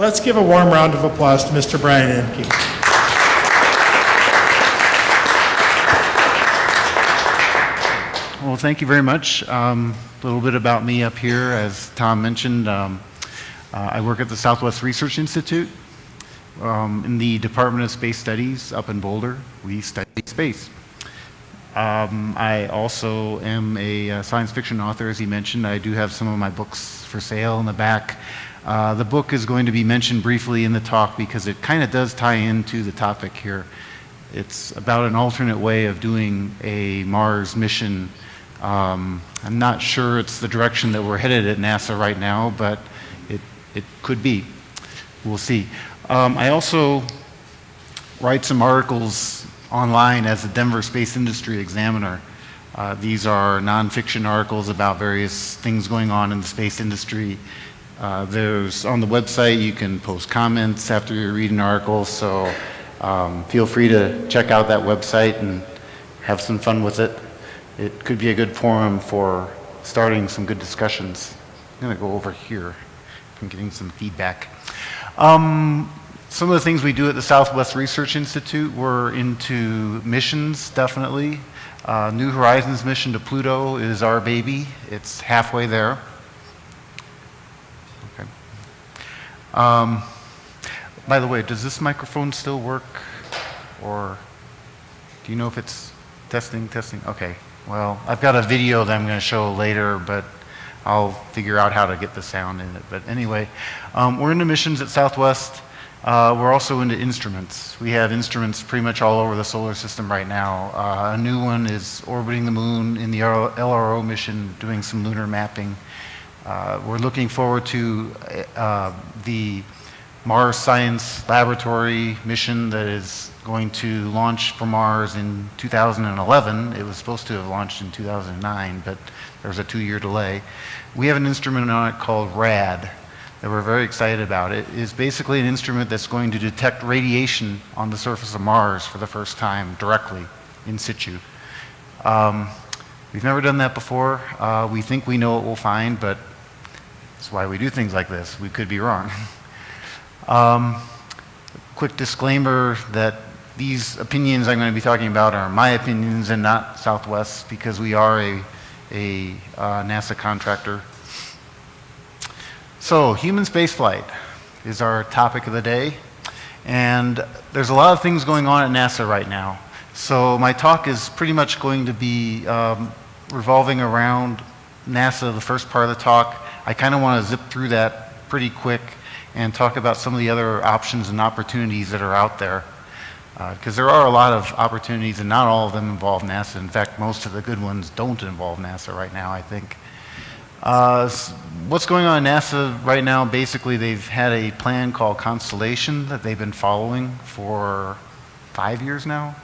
let's give a warm round of applause to Mr. Brian Enke. Well, thank you very much. A little bit about me up here. As Tom mentioned, I work at the Southwest Research Institute in the Department of Space Studies up in Boulder. We study space. I also am a science fiction author, as he mentioned. I do have some of my books for sale in the back. The book is going to be mentioned briefly in the talk because it kind of does tie into the topic here. It's about an alternate way of doing a Mars mission. I'm not sure it's the direction that we're headed at NASA right now, but it could be. We'll see. I also write some articles online as a Denver Space Industry Examiner. These are nonfiction articles about various things going on in the space industry. There's on the website, you can post comments after you read an article, so feel free to check out that website and have some fun with it. It could be a good forum for starting some good discussions. I'm going to go over here. I'm getting some feedback. Some of the things we do at the Southwest Research Institute, we're into missions, definitely. New Horizons mission to Pluto is our baby. It's halfway there. Okay. By the way, does this microphone still work? Or do you know if it's testing? Okay. Well, I've got a video that I'm going to show later, but I'll figure out how to get the sound in it. But anyway, we're into missions at Southwest. We're also into instruments. We have instruments pretty much all over the solar system right now. A new one is orbiting the moon in the LRO mission, doing some lunar mapping. We're looking forward to the Mars Science Laboratory mission that is going to launch for Mars in 2011. It was supposed to have launched in 2009, but there's a 2-year delay. We have an instrument on it called RAD that we're very excited about. It is basically an instrument that's going to detect radiation on the surface of Mars for the first time directly in situ. We've never done that before. We think we know what we'll find, but that's why we do things like this. We could be wrong. Quick disclaimer that these opinions I'm going to be talking about are my opinions and not Southwest, because we are a NASA contractor. So, human spaceflight is our topic of the day, and there's a lot of things going on at NASA right now. So my talk is pretty much going to be revolving around NASA, the first part of the talk. I kind of want to zip through that pretty quick and talk about some of the other options and opportunities that are out there. Because there are a lot of opportunities and not all of them involve NASA. In fact, most of the good ones don't involve NASA right now, I think. What's going on at NASA right now, basically they've had a plan called Constellation that they've been following for 5 years now.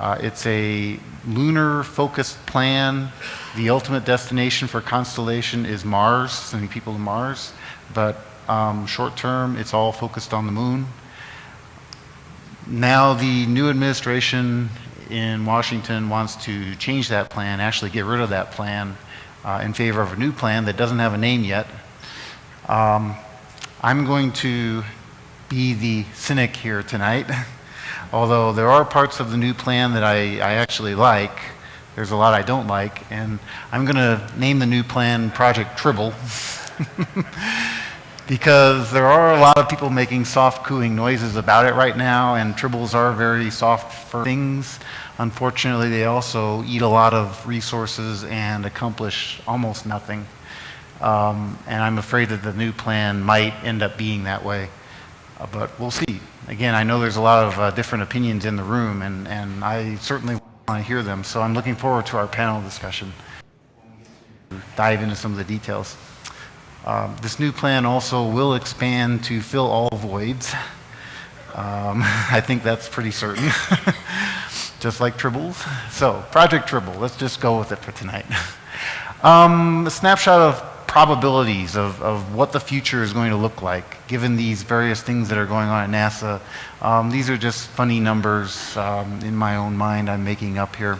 It's a lunar focused plan. The ultimate destination for Constellation is Mars, sending people to Mars, but short term it's all focused on the moon. Now the new administration in Washington wants to change that plan, actually get rid of that plan in favor of a new plan that doesn't have a name yet. I'm going to be the cynic here tonight, although there are parts of the new plan that I actually like. There's a lot I don't like, and I'm going to name the new plan Project Tribble because there are a lot of people making soft cooing noises about it right now, and tribbles are very soft for things. Unfortunately, they also eat a lot of resources and accomplish almost nothing. And I'm afraid that the new plan might end up being that way. But we'll see. Again, I know there's a lot of different opinions in the room, and I certainly want to hear them. So I'm looking forward to our panel discussion. Dive into some of the details. This new plan also will expand to fill all voids. I think that's pretty certain. Just like tribbles. So, Project Tribble, let's just go with it for tonight. A snapshot of probabilities of what the future is going to look like, given these various things that are going on at NASA. These are just funny numbers in my own mind I'm making up here.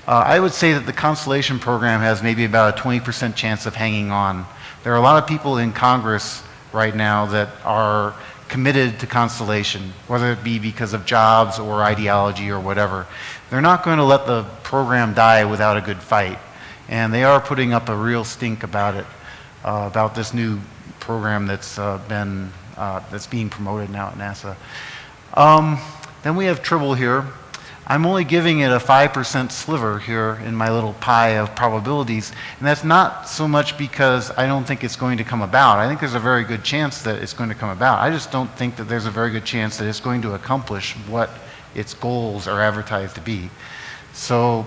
I would say that the Constellation Program has maybe about a 20% chance of hanging on. There are a lot of people in Congress right now that are committed to Constellation, whether it be because of jobs or ideology or whatever. They're not going to let the program die without a good fight. And they are putting up a real stink about it, about this new program that's being promoted now at NASA. Then we have Tribble here. I'm only giving it a 5% sliver here in my little pie of probabilities, and that's not so much because I don't think it's going to come about. I think there's a very good chance that it's going to come about. I just don't think that there's a very good chance that it's going to accomplish what its goals are advertised to be. So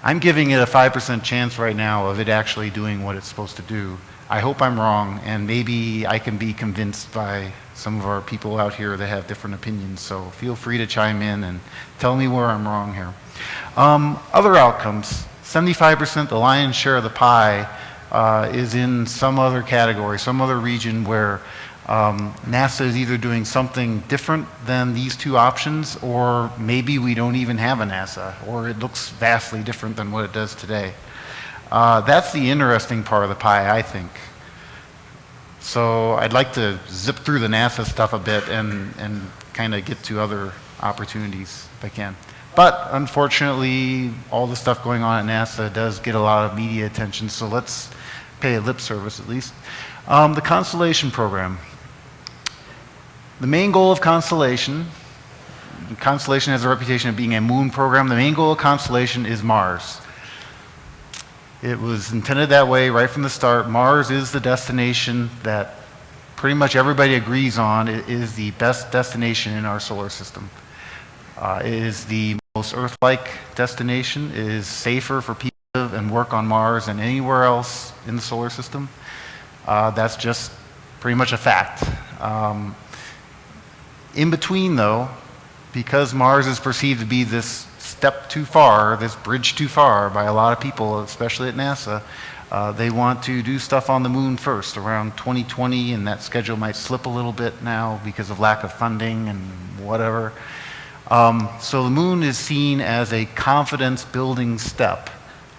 I'm giving it a 5% chance right now of it actually doing what it's supposed to do. I hope I'm wrong, and maybe I can be convinced by some of our people out here that have different opinions, so feel free to chime in and tell me where I'm wrong here. Other outcomes, 75%, the lion's share of the pie, is in some other category, some other region where NASA is either doing something different than these two options, or maybe we don't even have a NASA, or it looks vastly different than what it does today. That's the interesting part of the pie, I think. So I'd like to zip through the NASA stuff a bit and kind of get to other opportunities if I can. But unfortunately, all the stuff going on at NASA does get a lot of media attention, so let's pay a lip service at least. The Constellation Program. The main goal of Constellation has a reputation of being a moon program. The main goal of Constellation is Mars. It was intended that way right from the start. Mars is the destination that pretty much everybody agrees on. It is the best destination in our solar system. It is the most Earth-like destination. It is safer for people to live and work on Mars than anywhere else in the solar system. That's just pretty much a fact. In between, though, because Mars is perceived to be this step too far, this bridge too far by a lot of people, especially at NASA, they want to do stuff on the moon first around 2020, and that schedule might slip a little bit now because of lack of funding and whatever. So the moon is seen as a confidence-building step.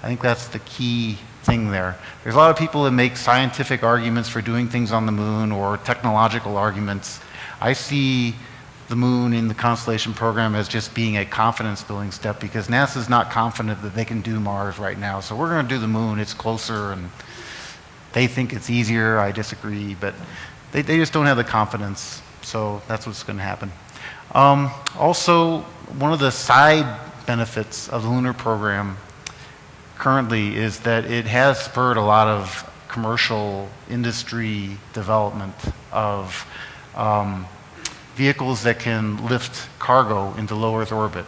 I think that's the key thing there. There's a lot of people that make scientific arguments for doing things on the moon or technological arguments. I see the moon in the Constellation Program as just being a confidence-building step because NASA's not confident that they can do Mars right now. So we're going to do the moon. It's closer, and they think it's easier. I disagree, but they just don't have the confidence. So that's what's going to happen. Also, one of the side benefits of the Lunar program currently is that it has spurred a lot of commercial industry development of vehicles that can lift cargo into low Earth orbit.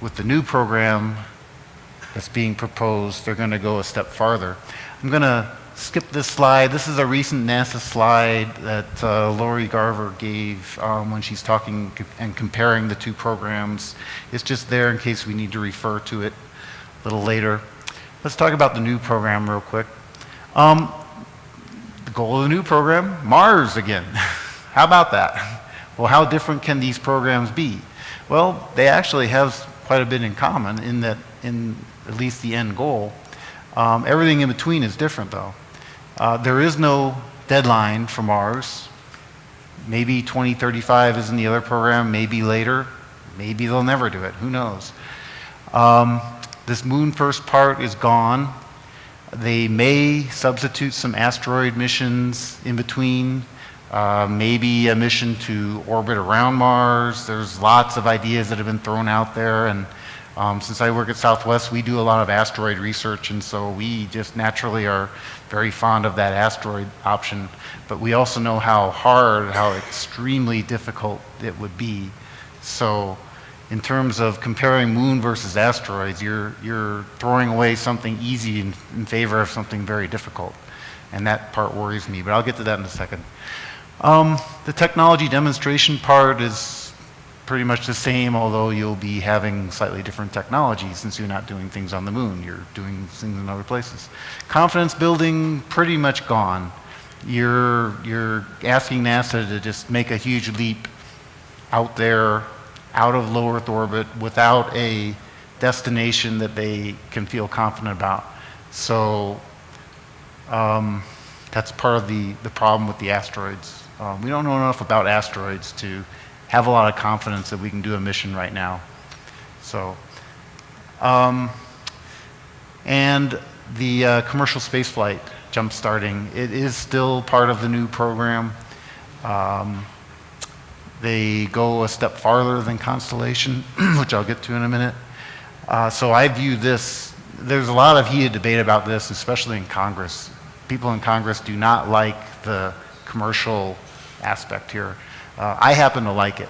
With the new program that's being proposed, they're going to go a step farther. I'm going to skip this slide. This is a recent NASA slide that Lori Garver gave when she's talking and comparing the two programs. It's just there in case we need to refer to it a little later. Let's talk about the new program real quick. The goal of the new program, Mars again. How about that? Well, how different can these programs be? Well, they actually have quite a bit in common in that, in at least the end goal. Everything in between is different, though. There is no deadline for Mars. Maybe 2035 is in the other program, maybe later. Maybe they'll never do it. Who knows? This moon first part is gone. They may substitute some asteroid missions in between. Maybe a mission to orbit around Mars. There's lots of ideas that have been thrown out there, and since I work at Southwest, we do a lot of asteroid research, and so we just naturally are very fond of that asteroid option. But we also know how hard, how extremely difficult it would be. So in terms of comparing moon versus asteroids, you're throwing away something easy in favor of something very difficult. And that part worries me, but I'll get to that in a second. The technology demonstration part is pretty much the same, although you'll be having slightly different technology since you're not doing things on the moon. You're doing things in other places. Confidence building, pretty much gone. You're asking NASA to just make a huge leap out there, out of low Earth orbit, without a destination that they can feel confident about. So, That's part of the problem with the asteroids. We don't know enough about asteroids to have a lot of confidence that we can do a mission right now. So, and the commercial spaceflight jump starting, it is still part of the new program. They go a step farther than Constellation, which I'll get to in a minute. So I view this, there's a lot of heated debate about this, especially in Congress. People in Congress do not like the commercial aspect here. I happen to like it.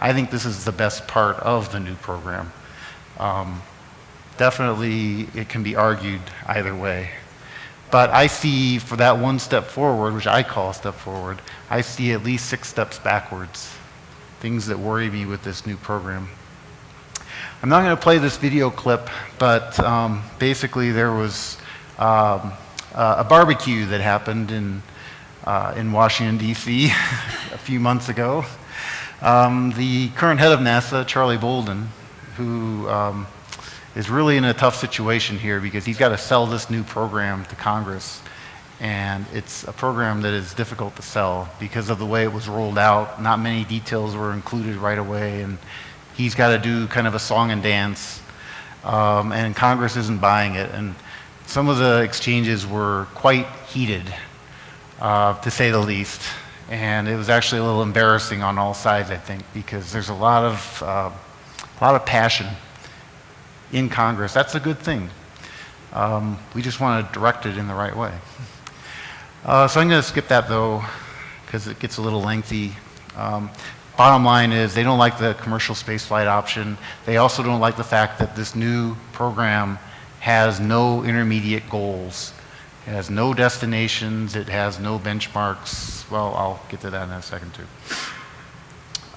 I think this is the best part of the new program. Definitely, it can be argued either way. But I see for that one step forward, which I call a step forward, I see at least 6 steps backwards. Things that worry me with this new program. I'm not going to play this video clip, but basically there was a barbecue that happened in Washington, D.C. a few months ago. The current head of NASA, Charlie Bolden, who is really in a tough situation here because he's got to sell this new program to Congress. And it's a program that is difficult to sell because of the way it was rolled out. Not many details were included right away, and he's got to do kind of a song and dance, and Congress isn't buying it. And some of the exchanges were quite heated, to say the least. And it was actually a little embarrassing on all sides, I think, because there's a lot of passion in Congress. That's a good thing. We just want to direct it in the right way. So I'm going to skip that, though, because it gets a little lengthy. Bottom line is they don't like the commercial spaceflight option. They also don't like the fact that this new program has no intermediate goals. It has no destinations. It has no benchmarks. Well, I'll get to that in a second, too.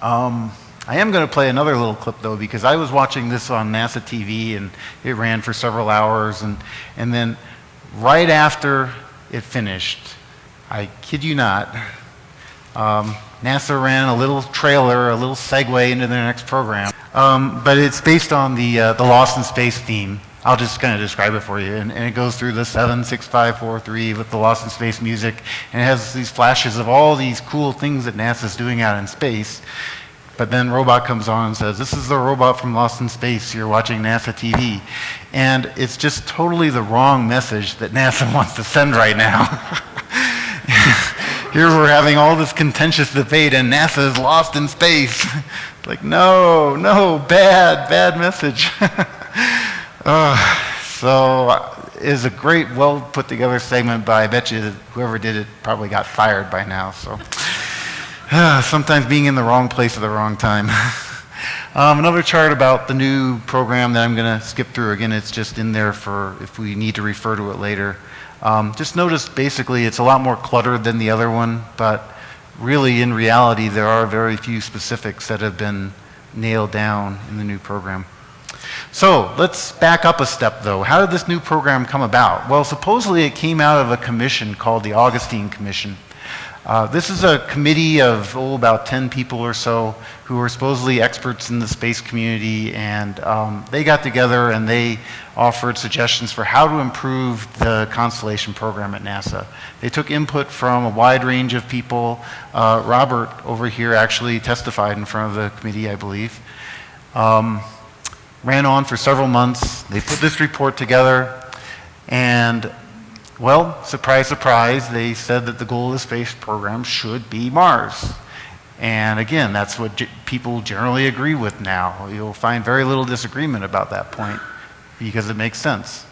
I am going to play another little clip, though, because I was watching this on NASA TV, and it ran for several hours. And then right after it finished, I kid you not, NASA ran a little trailer, a little segue into their next program. But it's based on the Lost in Space theme. I'll just kind of describe it for you. And it goes through the 7, 6, 5, 4, 3 with the Lost in Space music. And it has these flashes of all these cool things that NASA's doing out in space. But then robot comes on and says, "This is the robot from Lost in Space. You're watching NASA TV." And it's just totally the wrong message that NASA wants to send right now. Here we're having all this contentious debate and NASA is lost in space. Like, no, bad message. So it is a great, well put together segment, but I bet you that whoever did it probably got fired by now. So sometimes being in the wrong place at the wrong time. Another chart about the new program that I'm going to skip through. Again, it's just in there for if we need to refer to it later. Just notice basically it's a lot more cluttered than the other one, but really in reality there are very few specifics that have been nailed down in the new program. So let's back up a step, though. How did this new program come about? Well, supposedly it came out of a commission called the Augustine Commission. This is a committee of about 10 people or so who are supposedly experts in the space community, and they got together and they offered suggestions for how to improve the Constellation Program at NASA. They took input from a wide range of people. Robert over here actually testified in front of the committee, I believe. Ran on for several months. They put this report together, and well, surprise, surprise, they said that the goal of the space program should be Mars. And again, that's what people generally agree with now. You'll find very little disagreement about that point because it makes sense.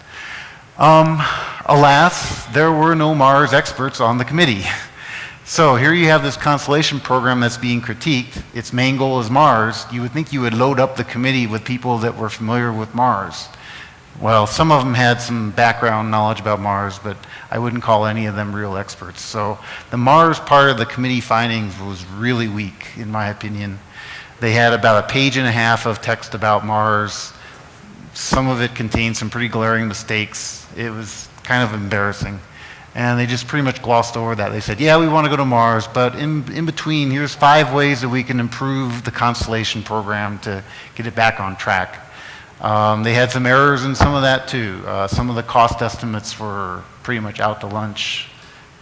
Alas, there were no Mars experts on the committee. So here you have this Constellation program that's being critiqued. Its main goal is Mars. You would think you would load up the committee with people that were familiar with Mars. Well, some of them had some background knowledge about Mars, but I wouldn't call any of them real experts. So the Mars part of the committee findings was really weak, in my opinion. They had about 1.5 pages of text about Mars. Some of it contained some pretty glaring mistakes. It was kind of embarrassing. And they just pretty much glossed over that. They said, yeah, we want to go to Mars, but in between, here's 5 ways that we can improve the Constellation program to get it back on track. They had some errors in some of that too. Some of the cost estimates were pretty much out to lunch.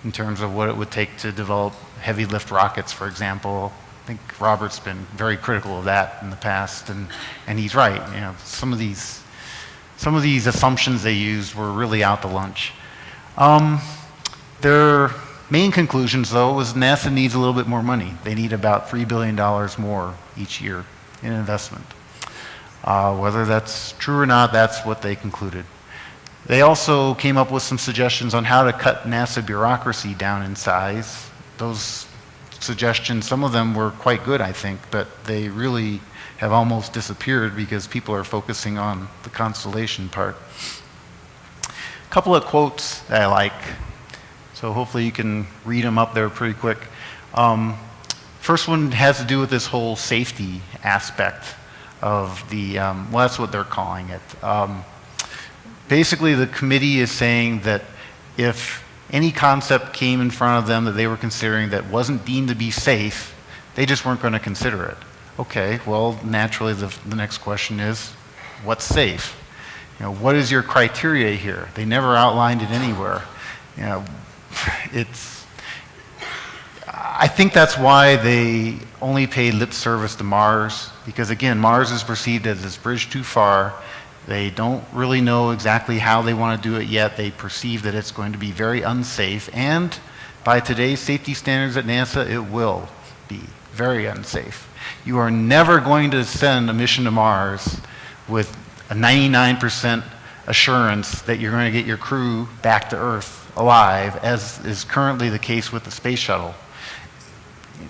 in terms of what it would take to develop heavy lift rockets, for example. I think Robert's been very critical of that in the past, and he's right. You know, some of these assumptions they used were really out to lunch. Their main conclusions, though, was NASA needs a little bit more money. They need about $3 billion more each year in investment. Whether that's true or not, that's what they concluded. They also came up with some suggestions on how to cut NASA bureaucracy down in size. Those suggestions, some of them were quite good, I think, but they really have almost disappeared because people are focusing on the constellation part. A couple of quotes that I like, so hopefully you can read them up there pretty quick. First one has to do with this whole safety aspect of the, well, that's what they're calling it. Basically, the committee is saying that if any concept came in front of them that they were considering that wasn't deemed to be safe, they just weren't going to consider it. Okay, well, naturally, the next question is, what's safe? You know, what is your criteria here? They never outlined it anywhere. You know, I think that's why they only paid lip service to Mars, because again, Mars is perceived as this bridge too far. They don't really know exactly how they want to do it yet. They perceive that it's going to be very unsafe, and by today's safety standards at NASA, it will be very unsafe. You are never going to send a mission to Mars with a 99% assurance that you're going to get your crew back to Earth alive, as is currently the case with the space shuttle.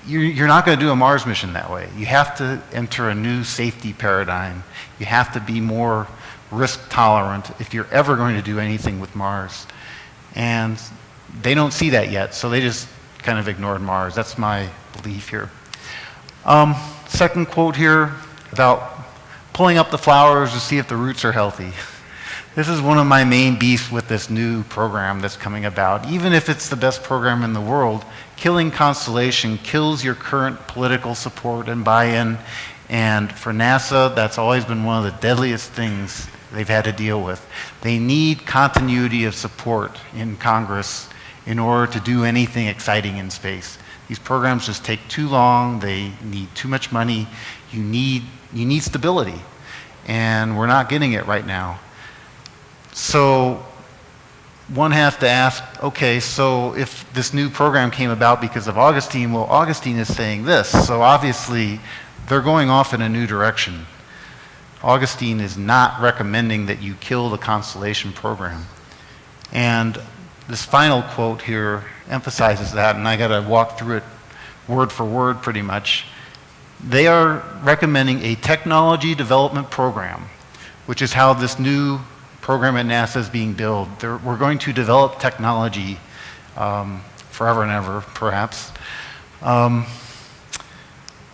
You're not going to do a Mars mission that way. You have to enter a new safety paradigm. You have to be more risk tolerant if you're ever going to do anything with Mars. And they don't see that yet, so they just kind of ignored Mars. That's my belief here. Second quote here about pulling up the flowers to see if the roots are healthy. This is one of my main beefs with this new program that's coming about. Even if it's the best program in the world, killing Constellation kills your current political support and buy-in. And for NASA, that's always been one of the deadliest things they've had to deal with. They need continuity of support in Congress in order to do anything exciting in space. These programs just take too long. They need too much money. You need stability. And we're not getting it right now. So one has to ask, okay, so if this new program came about because of Augustine, well, Augustine is saying this, so obviously they're going off in a new direction. Augustine is not recommending that you kill the Constellation program. And this final quote here emphasizes that, and I got to walk through it word for word pretty much. They are recommending a technology development program, which is how this new program at NASA is being built. We're going to develop technology forever and ever, perhaps.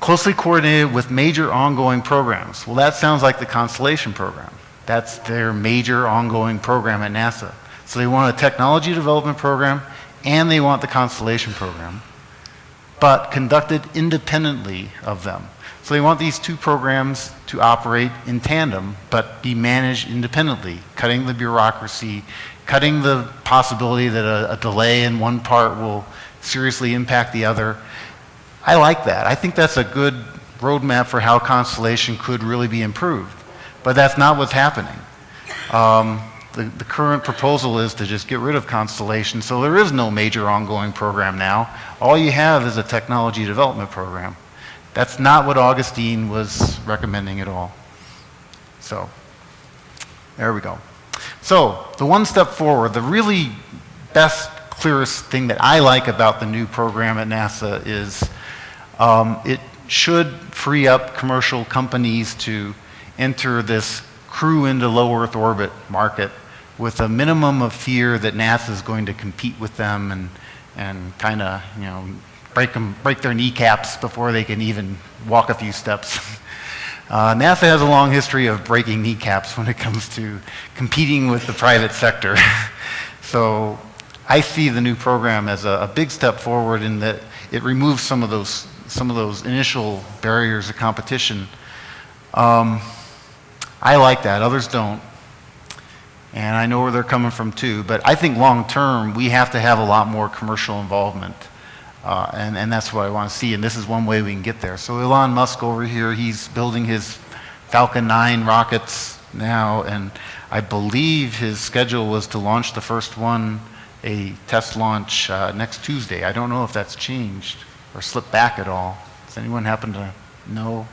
Closely coordinated with major ongoing programs. Well, that sounds like the Constellation program. That's their major ongoing program at NASA. So they want a technology development program and they want the Constellation program, but conducted independently of them. So they want these two programs to operate in tandem, but be managed independently, cutting the bureaucracy, cutting the possibility that a delay in one part will seriously impact the other. I like that. I think that's a good roadmap for how Constellation could really be improved. But that's not what's happening. The current proposal is to just get rid of Constellation, so there is no major ongoing program now. All you have is a technology development program. That's not what Augustine was recommending at all. So, there we go. So, the one step forward, the really best, clearest thing that I like about the new program at NASA is it should free up commercial companies to enter this crew into low Earth orbit market with a minimum of fear that NASA is going to compete with them and kind of, you know, break their kneecaps before they can even walk a few steps. NASA has a long history of breaking kneecaps when it comes to competing with the private sector. So I see the new program as a big step forward in that it removes some of those initial barriers of competition. I like that, others don't. And I know where they're coming from too, but I think long term, we have to have a lot more commercial involvement. And that's what I want to see, and this is one way we can get there. So Elon Musk over here, he's building his Falcon 9 rockets now, and I believe his schedule was to launch the first one, a test launch next Tuesday. I don't know if that's changed or slipped back at all. Does anyone happen to know?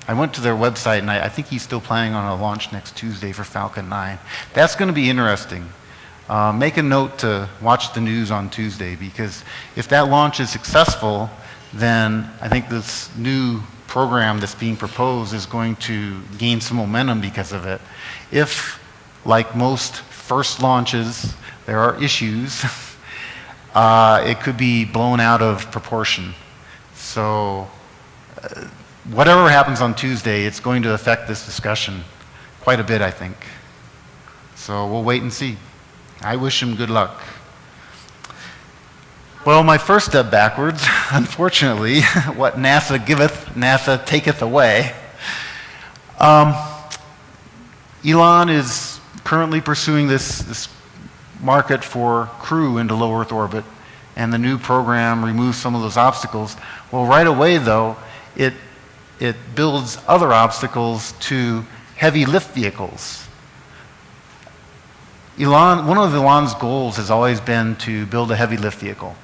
I went to their website, and I think he's still planning on a launch next Tuesday for Falcon 9. That's going to be interesting. Make a note to watch the news on Tuesday, because if that launch is successful, then I think this new program that's being proposed is going to gain some momentum because of it. If, like most first launches, there are issues, it could be blown out of proportion. So whatever happens on Tuesday, it's going to affect this discussion quite a bit, I think. So we'll wait and see. I wish him good luck. Well, my first step backwards, unfortunately, what NASA giveth, NASA taketh away. Elon is currently pursuing this market for crew into low Earth orbit, and the new program removes some of those obstacles. Well, right away, though, it builds other obstacles to heavy lift vehicles. One of Elon's goals has always been to build a heavy lift vehicle.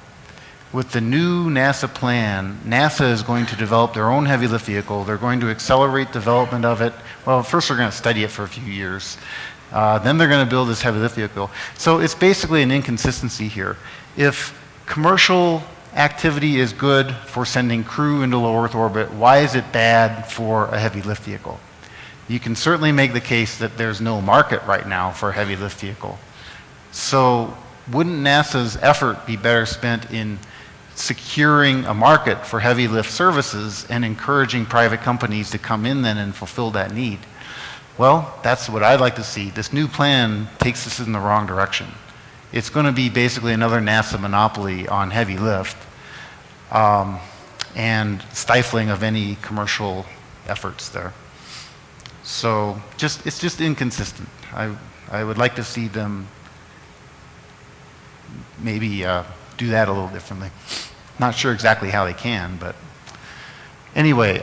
With the new NASA plan, NASA is going to develop their own heavy lift vehicle. They're going to accelerate development of it. Well, first they're going to study it for a few years. Then they're going to build this heavy lift vehicle. So it's basically an inconsistency here. If commercial activity is good for sending crew into low Earth orbit, why is it bad for a heavy lift vehicle? You can certainly make the case that there's no market right now for a heavy lift vehicle. So wouldn't NASA's effort be better spent in securing a market for heavy lift services and encouraging private companies to come in then and fulfill that need? Well, that's what I'd like to see. This new plan takes us in the wrong direction. It's going to be basically another NASA monopoly on heavy lift and stifling of any commercial efforts there. So it's just inconsistent. I would like to see them maybe do that a little differently. Not sure exactly how they can, but anyway,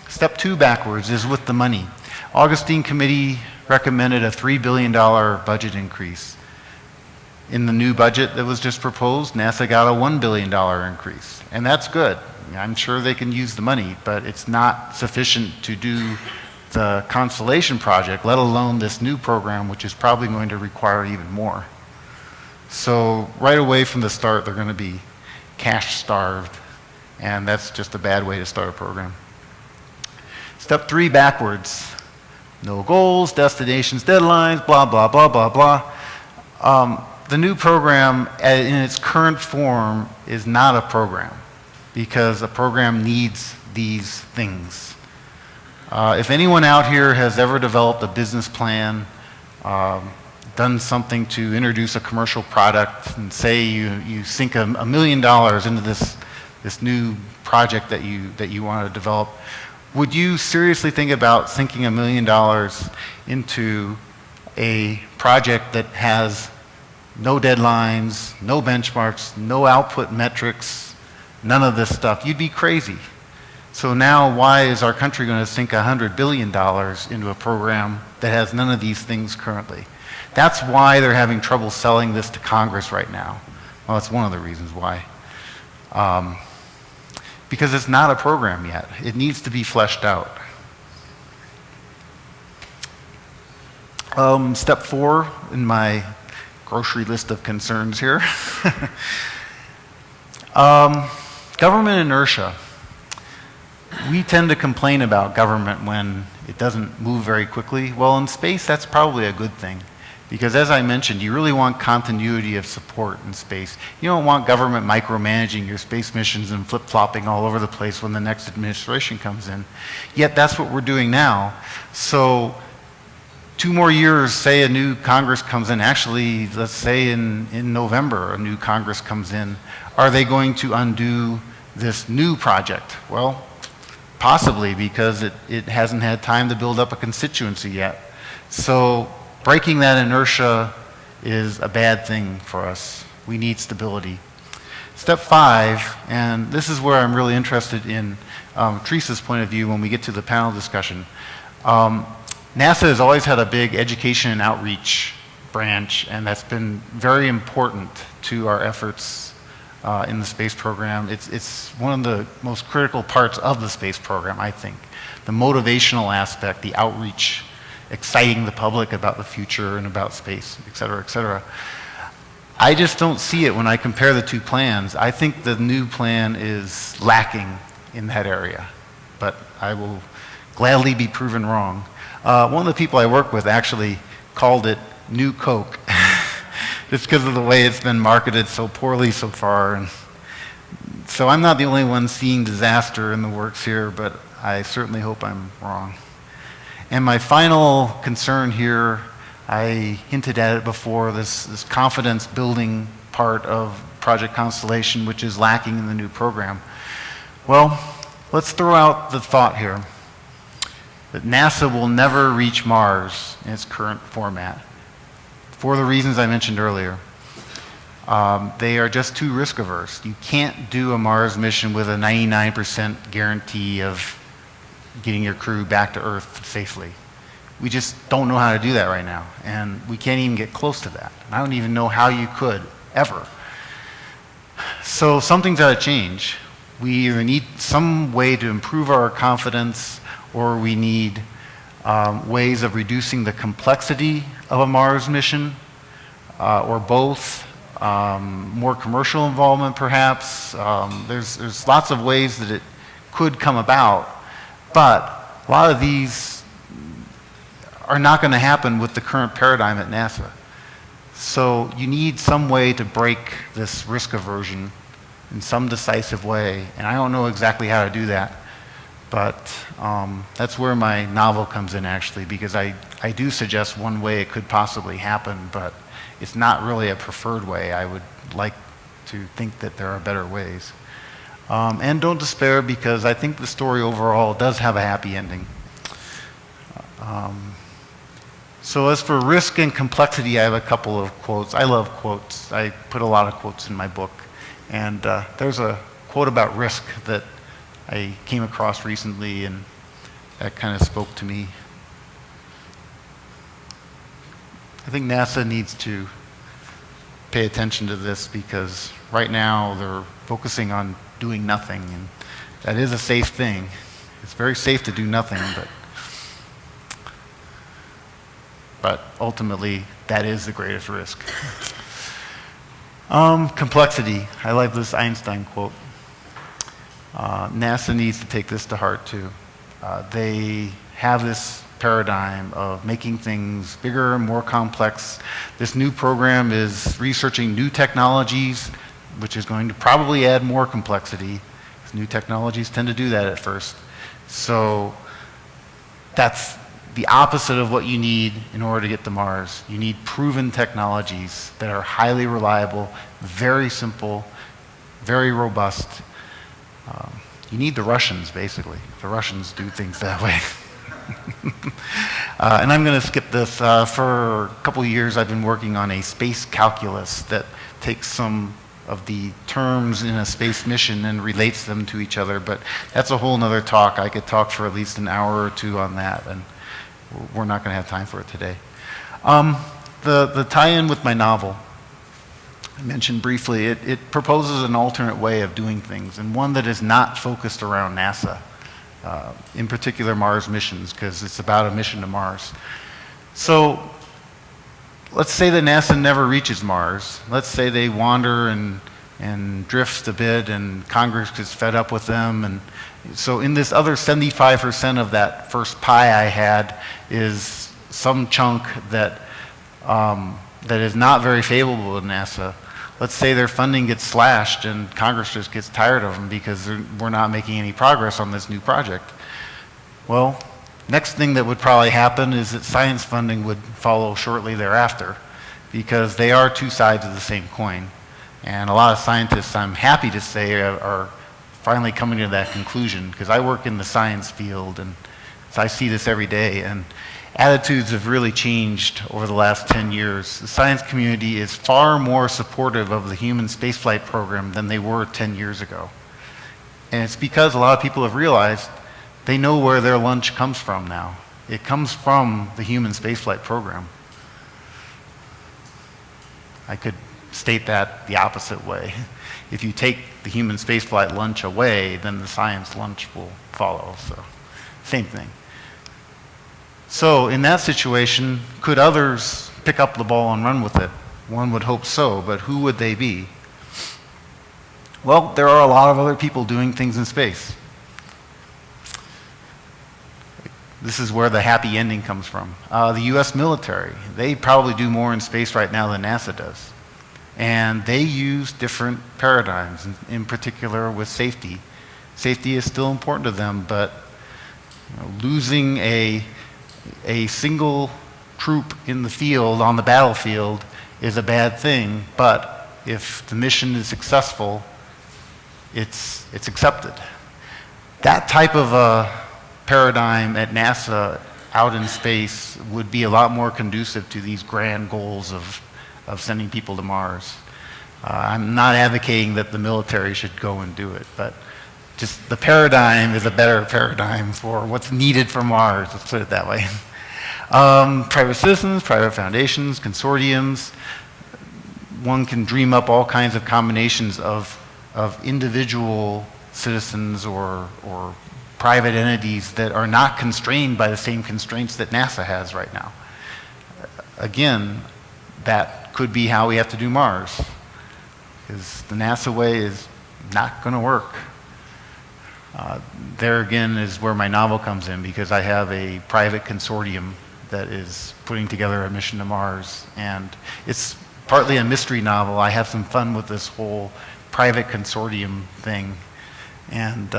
step 2 backwards is with the money. Augustine Committee recommended a $3 billion budget increase. In the new budget that was just proposed, NASA got a $1 billion increase, and that's good. I'm sure they can use the money, but it's not sufficient to do the Constellation project, let alone this new program, which is probably going to require even more. So right away from the start, they're going to be cash starved, and that's just a bad way to start a program. Step 3 backwards. No goals, destinations, deadlines, blah, blah, blah, blah, blah. The new program in its current form is not a program, because a program needs these things. If anyone out here has ever developed a business plan, done something to introduce a commercial product, and say you sink $1 million into this new project that you want to develop, would you seriously think about sinking $1 million into a project that has no deadlines, no benchmarks, no output metrics, none of this stuff? You'd be crazy. So now why is our country going to sink $100 billion into a program that has none of these things currently? That's why they're having trouble selling this to Congress right now. Well, that's one of the reasons why. Because it's not a program yet. It needs to be fleshed out. Step 4 in my grocery list of concerns here. Government inertia. We tend to complain about government when it doesn't move very quickly. Well, in space, that's probably a good thing. Because as I mentioned, you really want continuity of support in space. You don't want government micromanaging your space missions and flip-flopping all over the place when the next administration comes in. Yet that's what we're doing now. So 2 more years, say a new Congress comes in, actually, let's say in November, a new Congress comes in, are they going to undo this new project? Well, possibly, because it hasn't had time to build up a constituency yet. So breaking that inertia is a bad thing for us. We need stability. Step 5, and this is where I'm really interested in Teresa's point of view when we get to the panel discussion. NASA has always had a big education and outreach branch, and that's been very important to our efforts in the space program. It's one of the most critical parts of the space program, I think. The motivational aspect, the outreach, exciting the public about the future and about space, et cetera, et cetera. I just don't see it when I compare the two plans. I think the new plan is lacking in that area, but I will gladly be proven wrong. One of the people I work with actually called it New Coke, just because of the way it's been marketed so poorly so far. And so I'm not the only one seeing disaster in the works here, but I certainly hope I'm wrong. And my final concern here, I hinted at it before, this confidence building part of Project Constellation, which is lacking in the new program. Well, let's throw out the thought here that NASA will never reach Mars in its current format for the reasons I mentioned earlier. They are just too risk averse. You can't do a Mars mission with a 99% guarantee of getting your crew back to Earth safely. We just don't know how to do that right now, and we can't even get close to that. I don't even know how you could, ever. So something's got to change. We either need some way to improve our confidence, or we need ways of reducing the complexity of a Mars mission, or both. More commercial involvement, perhaps. There's lots of ways that it could come about, but a lot of these are not going to happen with the current paradigm at NASA. So you need some way to break this risk aversion in some decisive way, and I don't know exactly how to do that, but that's where my novel comes in, actually, because I do suggest one way it could possibly happen, but it's not really a preferred way. I would like to think that there are better ways. And don't despair, because I think the story overall does have a happy ending. So as for risk and complexity, I have a couple of quotes. I love quotes. I put a lot of quotes in my book. And there's a quote about risk that I came across recently, and that kind of spoke to me. I think NASA needs to pay attention to this, because right now they're focusing on doing nothing, and that is a safe thing. It's very safe to do nothing, but ultimately that is the greatest risk. Complexity. I like this Einstein quote. NASA needs to take this to heart too. They have this paradigm of making things bigger and more complex. This new program is researching new technologies, which is going to probably add more complexity. New technologies tend to do that at first. So that's the opposite of what you need in order to get to Mars. You need proven technologies that are highly reliable, very simple, very robust. You need the Russians, basically. The Russians do things that way. And I'm going to skip this. For a couple of years, I've been working on a space calculus that takes some of the terms in a space mission and relates them to each other, but that's a whole nother talk. I could talk for at least an hour or two on that, and we're not going to have time for it today. The tie-in with my novel, I mentioned briefly, it proposes an alternate way of doing things, and one that is not focused around NASA, in particular Mars missions, because it's about a mission to Mars. So let's say that NASA never reaches Mars. Let's say they wander and drift a bit, and Congress gets fed up with them. And so in this other 75% of that first pie I had is some chunk that is not very favorable to NASA. Let's say their funding gets slashed and Congress just gets tired of them because we're not making any progress on this new project. Well, next thing that would probably happen is that science funding would follow shortly thereafter, because they are two sides of the same coin. And a lot of scientists, I'm happy to say, are finally coming to that conclusion, because I work in the science field and so I see this every day. And attitudes have really changed over the last 10 years. The science community is far more supportive of the human spaceflight program than they were 10 years ago. And it's because a lot of people have realized they know where their lunch comes from now. It comes from the human spaceflight program. I could state that the opposite way. If you take the human spaceflight lunch away, then the science lunch will follow. So, same thing. So, in that situation, could others pick up the ball and run with it? One would hope so, but who would they be? Well, there are a lot of other people doing things in space. This is where the happy ending comes from. The US military, they probably do more in space right now than NASA does. And they use different paradigms, in particular with safety. Safety is still important to them, but losing a single troop in the field, on the battlefield, is a bad thing, but if the mission is successful, it's accepted. That type of a paradigm at NASA out in space would be a lot more conducive to these grand goals of sending people to Mars. I'm not advocating that the military should go and do it, but just the paradigm is a better paradigm for what's needed for Mars, let's put it that way. Private citizens, private foundations, consortiums, one can dream up all kinds of combinations of individual citizens or private entities that are not constrained by the same constraints that NASA has right now. Again, that could be how we have to do Mars, because the NASA way is not going to work. There again is where my novel comes in, because I have a private consortium that is putting together a mission to Mars, and it's partly a mystery novel. I have some fun with this whole private consortium thing, and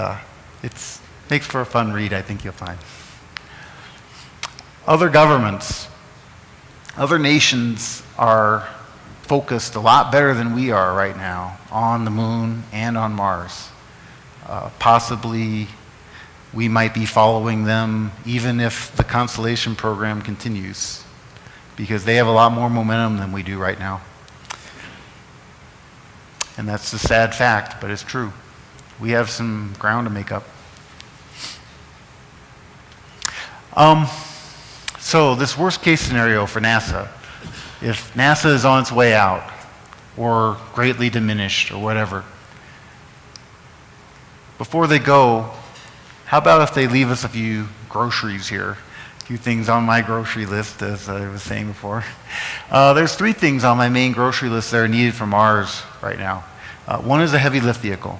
it makes for a fun read, I think you'll find. Other governments, other nations are focused a lot better than we are right now on the moon and on Mars. Possibly we might be following them even if the Constellation Program continues, because they have a lot more momentum than we do right now. And that's a sad fact, but it's true. We have some ground to make up. So this worst case scenario for NASA, if NASA is on its way out or greatly diminished or whatever, before they go, how about if they leave us a few groceries here? A few things on my grocery list, as I was saying before. There's 3 things on my main grocery list that are needed for Mars right now. One is a heavy lift vehicle.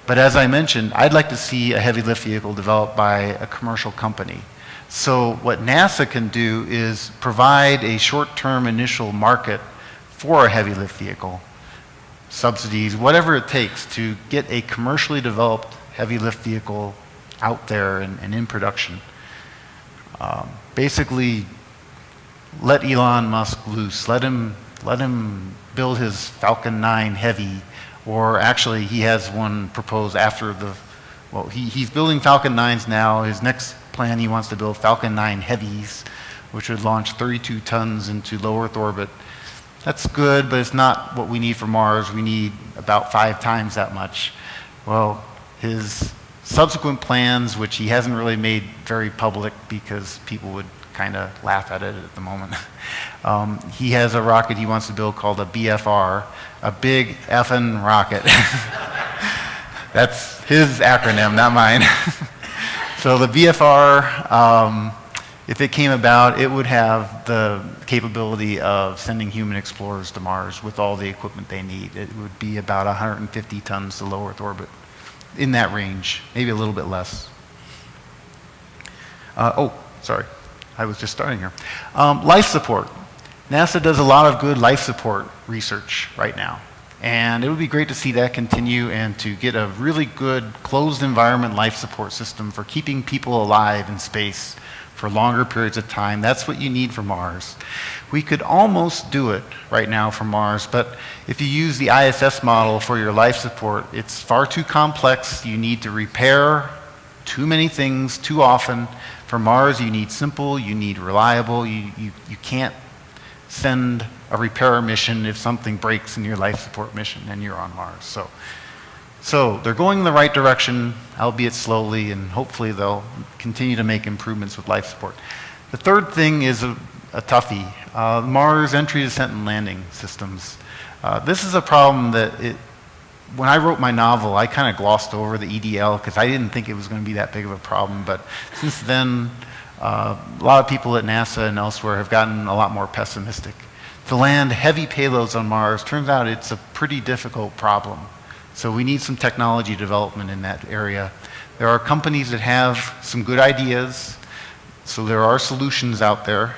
But as I mentioned, I'd like to see a heavy lift vehicle developed by a commercial company. So what NASA can do is provide a short-term initial market for a heavy lift vehicle, subsidies, whatever it takes to get a commercially developed heavy lift vehicle out there and in production. Basically, let Elon Musk loose. Let him build his Falcon 9 Heavy, or actually he has one proposed after he's building Falcon 9s now. His next plan, he wants to build Falcon 9 Heavies, which would launch 32 tons into low Earth orbit. That's good, but it's not what we need for Mars. We need about 5 times that much. Well, his subsequent plans, which he hasn't really made very public because people would kind of laugh at it at the moment. He has a rocket he wants to build called a BFR, a big effing rocket. That's his acronym, not mine. So the BFR, if it came about, it would have the capability of sending human explorers to Mars with all the equipment they need. It would be about 150 tons to low Earth orbit, in that range, maybe a little bit less. Sorry, I was just starting here. Life support. NASA does a lot of good life support research right now. And it would be great to see that continue and to get a really good closed environment life support system for keeping people alive in space for longer periods of time. That's what you need for Mars. We could almost do it right now for Mars, but if you use the ISS model for your life support, it's far too complex. You need to repair too many things too often. For Mars, you need simple, you need reliable, you can't send a repair mission if something breaks in your life support mission and you're on Mars. So they're going in the right direction, albeit slowly, and hopefully they'll continue to make improvements with life support. The third thing is a toughie, Mars entry, descent, and landing systems. This is a problem that when I wrote my novel, I kind of glossed over the EDL because I didn't think it was going to be that big of a problem, but since then, a lot of people at NASA and elsewhere have gotten a lot more pessimistic. To land heavy payloads on Mars, turns out it's a pretty difficult problem. So we need some technology development in that area. There are companies that have some good ideas, so there are solutions out there.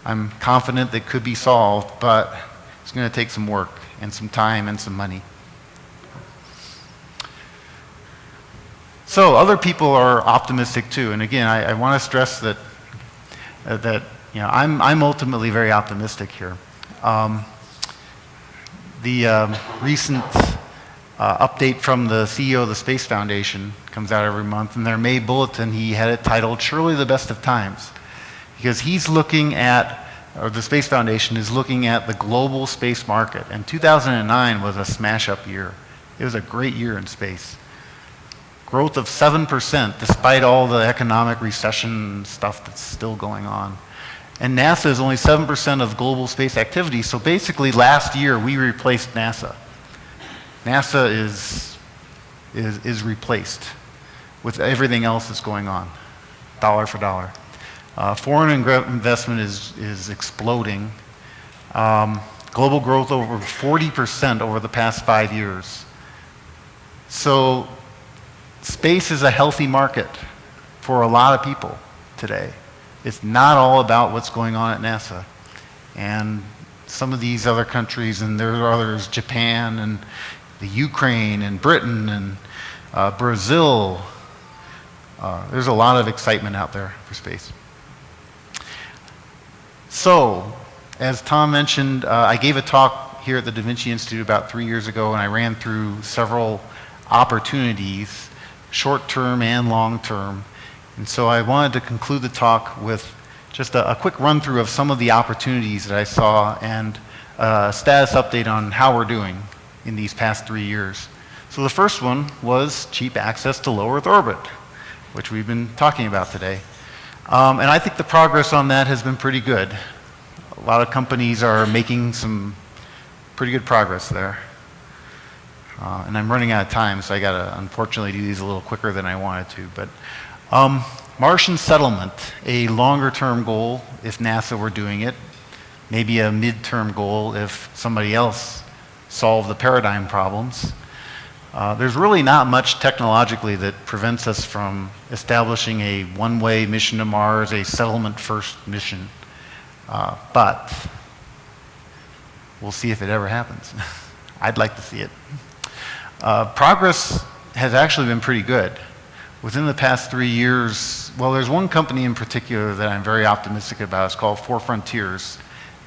I'm confident they could be solved, but it's going to take some work and some time and some money. So other people are optimistic too, and again, I want to stress that I'm ultimately very optimistic here. The recent update from the CEO of the Space Foundation comes out every month. In their May bulletin, he had it titled "Surely the Best of Times," because he's looking at, or the Space Foundation is looking at the global space market. And 2009 was a smash-up year. It was a great year in space. Growth of 7%, despite all the economic recession stuff that's still going on. And NASA is only 7% of global space activity, so basically last year we replaced NASA. NASA is replaced with everything else that's going on, dollar for dollar. Foreign investment is exploding. Global growth over 40% over the past 5 years. So space is a healthy market for a lot of people today. It's not all about what's going on at NASA. And some of these other countries, and there are others, Japan and the Ukraine and Britain and Brazil, there's a lot of excitement out there for space. So, as Tom mentioned, I gave a talk here at the DaVinci Institute about 3 years ago, and I ran through several opportunities, short-term and long-term. And so I wanted to conclude the talk with just a quick run-through of some of the opportunities that I saw and a status update on how we're doing in these past 3 years. So the first one was cheap access to low Earth orbit, which we've been talking about today. And I think the progress on that has been pretty good. A lot of companies are making some pretty good progress there. And I'm running out of time, so I gotta unfortunately do these a little quicker than I wanted to. But Martian settlement, a longer term goal if NASA were doing it, maybe a mid-term goal if somebody else solved the paradigm problems. There's really not much technologically that prevents us from establishing a one-way mission to Mars, a settlement-first mission. But we'll see if it ever happens. I'd like to see it. Progress has actually been pretty good. Within the past 3 years, well, there's one company in particular that I'm very optimistic about. It's called 4 Frontiers.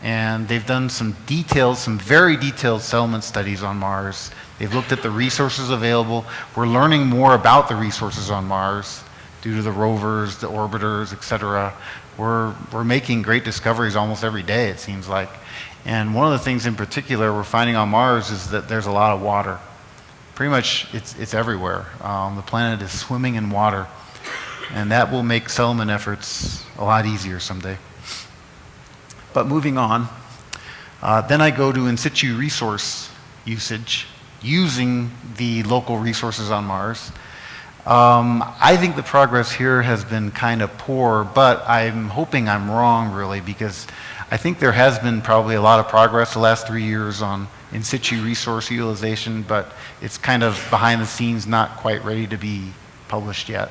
And they've done some very detailed settlement studies on Mars. They've looked at the resources available. We're learning more about the resources on Mars due to the rovers, the orbiters, et cetera. We're making great discoveries almost every day, it seems like. And one of the things in particular we're finding on Mars is that there's a lot of water. Pretty much it's everywhere. The planet is swimming in water. And that will make settlement efforts a lot easier someday. But moving on, then I go to in situ resource usage, using the local resources on Mars. I think the progress here has been kind of poor, but I'm hoping I'm wrong, really, because I think there has been probably a lot of progress the last 3 years on in situ resource utilization, but it's kind of behind the scenes, not quite ready to be published yet.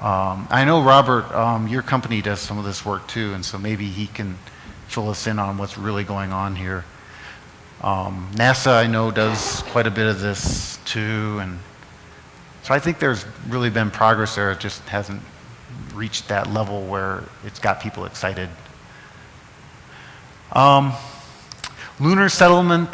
I know, Robert, your company does some of this work too, and so maybe he can fill us in on what's really going on here. NASA, I know, does quite a bit of this too, and so I think there's really been progress there. It just hasn't reached that level where it's got people excited. Lunar settlement,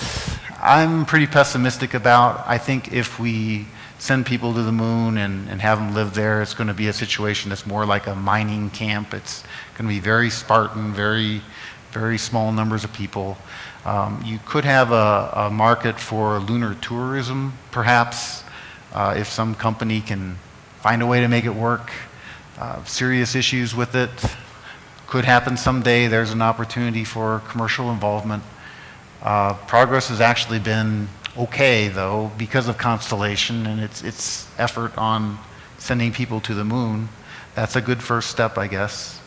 I'm pretty pessimistic about. I think if we send people to the moon and have them live there. It's going to be a situation that's more like a mining camp. It's going to be very Spartan, very, very small numbers of people. You could have a market for lunar tourism, perhaps, if some company can find a way to make it work. Serious issues with it could happen someday. There's an opportunity for commercial involvement. Progress has actually been okay, though, because of Constellation and its effort on sending people to the moon. That's a good first step, I guess.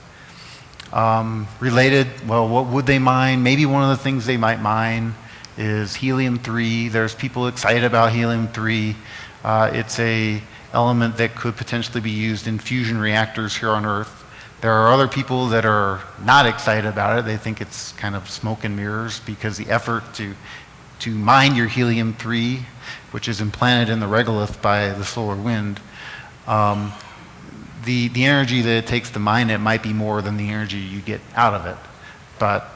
Related, well, what would they mine? Maybe one of the things they might mine is helium-3. There's people excited about helium-3. It's a element that could potentially be used in fusion reactors here on Earth. There are other people that are not excited about it. They think it's kind of smoke and mirrors because the effort to mine your helium-3, which is implanted in the regolith by the solar wind, the energy that it takes to mine it might be more than the energy you get out of it. But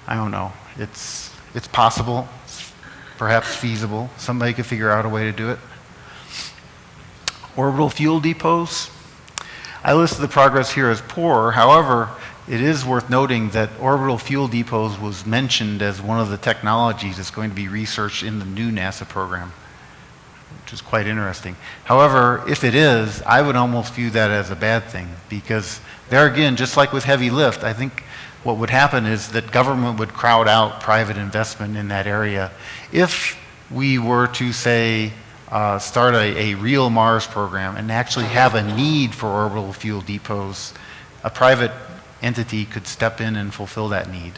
I don't know. It's possible. It's perhaps feasible. Somebody could figure out a way to do it. Orbital fuel depots. I listed the progress here as poor. However, it is worth noting that orbital fuel depots was mentioned as one of the technologies that's going to be researched in the new NASA program, which is quite interesting. However, if it is, I would almost view that as a bad thing, because there again, just like with heavy lift, I think what would happen is that government would crowd out private investment in that area. If we were to, say, start a real Mars program and actually have a need for orbital fuel depots, a private entity could step in and fulfill that need.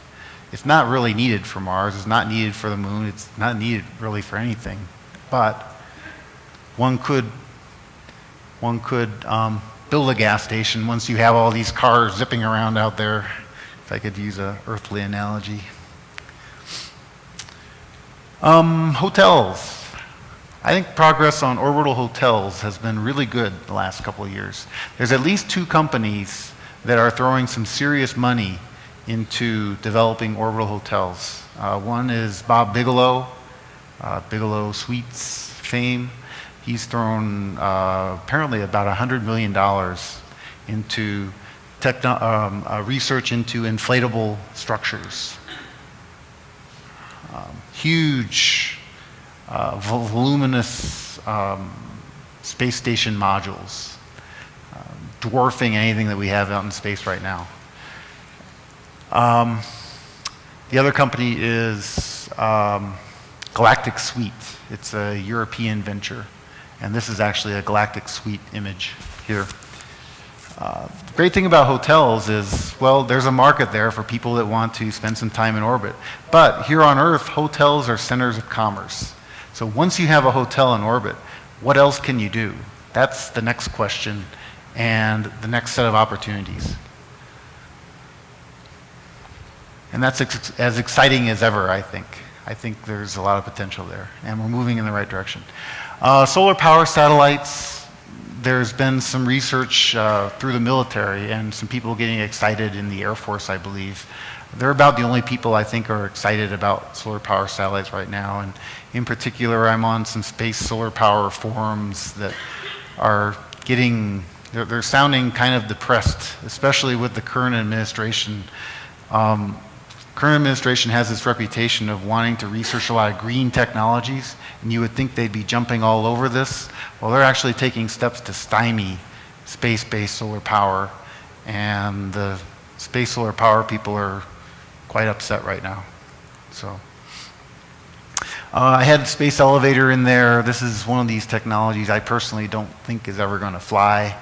It's not really needed for Mars, it's not needed for the moon, it's not needed really for anything. But one could build a gas station once you have all these cars zipping around out there, if I could use an earthly analogy. Hotels. I think progress on orbital hotels has been really good the last couple of years. There's at least 2 companies that are throwing some serious money into developing orbital hotels. One is Bob Bigelow, Bigelow Suites fame. He's thrown apparently about $100 million into research into inflatable structures. Huge, voluminous space station modules, dwarfing anything that we have out in space right now. The other company is Galactic Suite. It's a European venture, and this is actually a Galactic Suite image here. The great thing about hotels is, well, there's a market there for people that want to spend some time in orbit. But here on Earth, hotels are centers of commerce. So once you have a hotel in orbit, what else can you do? That's the next question and the next set of opportunities. And that's as exciting as ever, I think. I think there's a lot of potential there, and we're moving in the right direction. Solar power satellites, there's been some research through the military and some people getting excited in the Air Force, I believe. They're about the only people I think are excited about solar power satellites right now. And in particular, I'm on some space solar power forums that are getting, they're sounding kind of depressed, especially with the current administration. Current administration has this reputation of wanting to research a lot of green technologies, and you would think they'd be jumping all over this. Well, they're actually taking steps to stymie space-based solar power, and the space solar power people are quite upset right now. So, I had a space elevator in there. This is one of these technologies I personally don't think is ever going to fly.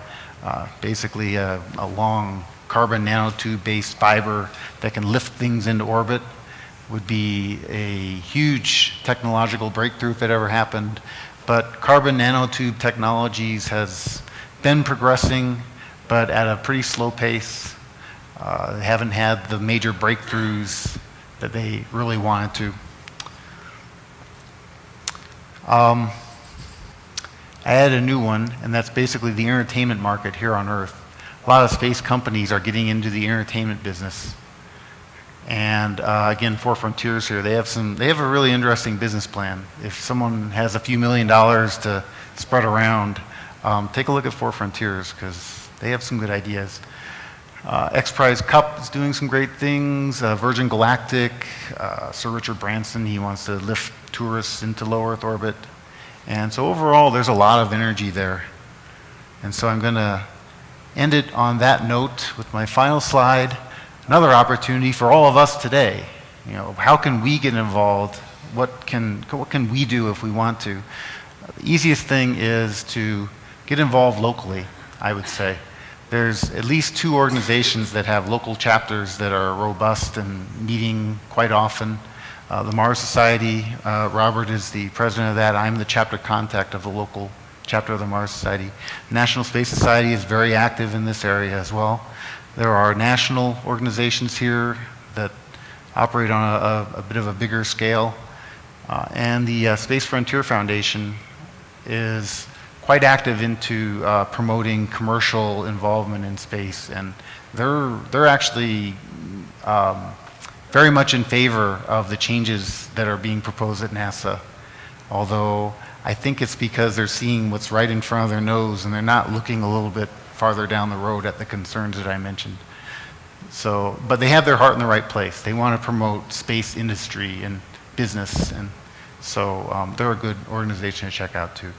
Basically, a long carbon nanotube-based fiber that can lift things into orbit would be a huge technological breakthrough if it ever happened. But carbon nanotube technologies has been progressing, but at a pretty slow pace. They haven't had the major breakthroughs that they really wanted to. I added a new one, and that's basically the entertainment market here on Earth. A lot of space companies are getting into the entertainment business. And again, for Frontiers here, they have a really interesting business plan. If someone has a few $1 million to spread around, take a look at Four Frontiers because they have some good ideas. X Prize Cup is doing some great things. Virgin Galactic, Sir Richard Branson, he wants to lift tourists into low Earth orbit. And so overall, there's a lot of energy there. And so I'm going to end it on that note with my final slide. Another opportunity for all of us today. You know, how can we get involved? What can we do if we want to? The easiest thing is to get involved locally, I would say. There's at least 2 organizations that have local chapters that are robust and meeting quite often. The Mars Society, Robert is the president of that. I'm the chapter contact of the local chapter of the Mars Society. National Space Society is very active in this area as well. There are national organizations here that operate on a bit of a bigger scale. And the Space Frontier Foundation is quite active into promoting commercial involvement in space, and they're actually very much in favor of the changes that are being proposed at NASA. Although I think it's because they're seeing what's right in front of their nose, and they're not looking a little bit farther down the road at the concerns that I mentioned. So, but they have their heart in the right place. They want to promote space industry and business, and so they're a good organization to check out too.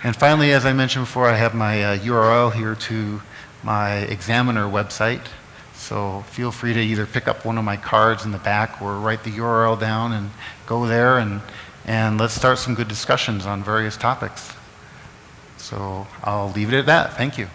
And finally, as I mentioned before, I have my URL here to my Examiner website. So feel free to either pick up one of my cards in the back or write the URL down and go there, and let's start some good discussions on various topics. So I'll leave it at that. Thank you.